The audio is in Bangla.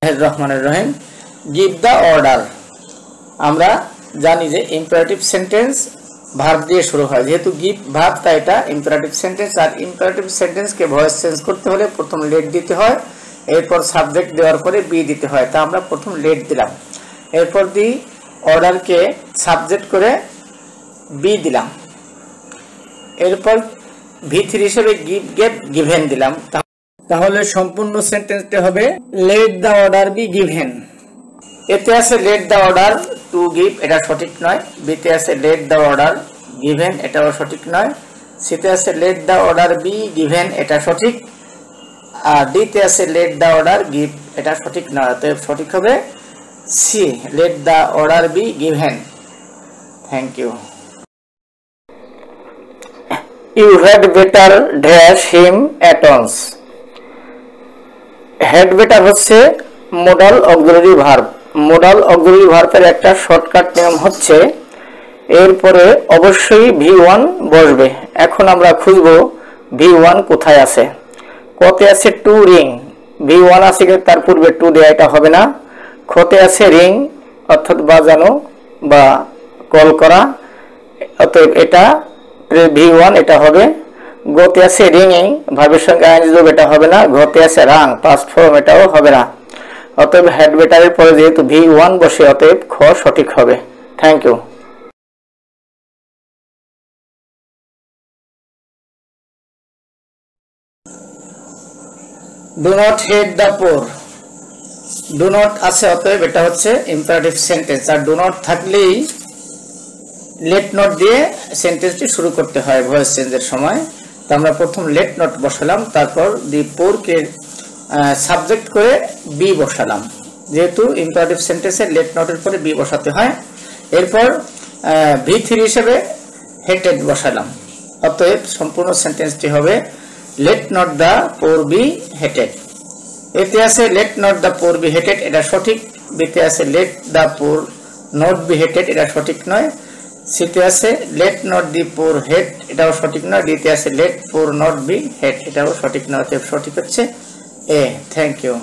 রহমানির রহিম। Give the order. আমরা জানি যে ইম্পারেটিভ সেন্টেন্স ভার্ব দিয়ে শুরু হয়, যেহেতু গিভ ভার্ব তাই এটা ইম্পারেটিভ সেন্টেন্স। আর ইম্পারেটিভ সেন্টেন্সকে ভয়েস চেঞ্জ করতে হলে প্রথম লেট দিতে হয়, এরপর সাবজেক্ট দেওয়ার পরে বি দিতে হয়। তা আমরা প্রথম লেট দিলাম, এরপর দি অর্ডারকে সাবজেক্ট করে বি দিলাম, এরপর V3 হিসেবে গিভ গেভ গিভেন দিলাম। তাহলে সম্পূর্ণ সেন্টেন্সটি হবে late the order be given. এতে আছে let the order to give, এটা সঠিক নয়। বিতে আছে লেট দ্য অর্ডার গিভেন, এটাও সঠিক নয়। সিতে আছে let the order be given, এটা সঠিক। আর ডিতে আছে লেট দ্য অর্ডার গিভ, এটা সঠিক নয়। অতএব সঠিক হবে C, let the order be given. Thank you. You had better dash him at once. had better হচ্ছে modal auxiliary verb. Modal auxiliary ভার্বের একটা শর্টকাট নিয়ম হচ্ছে এরপরে অবশ্যই V1 বসবে। এখন আমরা খুঁজব V1 কোথায় আছে। কতে আছে টু রিং, V1 আছে কিন্তু তার পূর্বে টু দেয়া, এটা হবে না। খতে আছে রিং অর্থাৎ বাজানো বা কল করা, অতএব এটা V1, এটা হবে। গতে আছে রিংইং, ভার্বের সঙ্গে আইএনজি যোগ, এটা হবে না। ঘতে আছে রাং, পাস্ট ফর্ম, এটাও হবে না। অতএব হ্যাড বেটারের পরে যেহেতু V1 বসে, অতএব খ সঠিক হবে। Thank you. Do not hate the poor. Do not আছে, অতএব এটা হচ্ছে ইম্পারেটিভ সেন্টেন্স। আর ডু নট থাকলেই লেট নট দিয়ে সেন্টেন্সটি শুরু করতে হয় ভয়েস চেঞ্জের সময়। তো আমরা প্রথম লেট নট বসালাম, তারপর দি পোরকে সাবজেক্ট করে বি বসালাম, যেহেতু ইম্পারেটিভ সেন্টেন্সে লেট নটের পরে বি বসাতে হয়। এরপর V3 হিসেবে হেটেড বসালাম, অতএব সম্পূর্ণ সেন্টেন্সটি হবে let not the poor be hated. এতে আছে let not the poor be hated, এটা সঠিক। বিতে আছে let the poor not be hated, এটা সঠিক নয়। সিতে আছে লেট নট দি পোর হেট, এটাও সঠিক নয়। ডিতে আছে লেট পোর নট বি হেট, এটাও সঠিক নয়। অতএব সঠিক হচ্ছে এ। Thank you.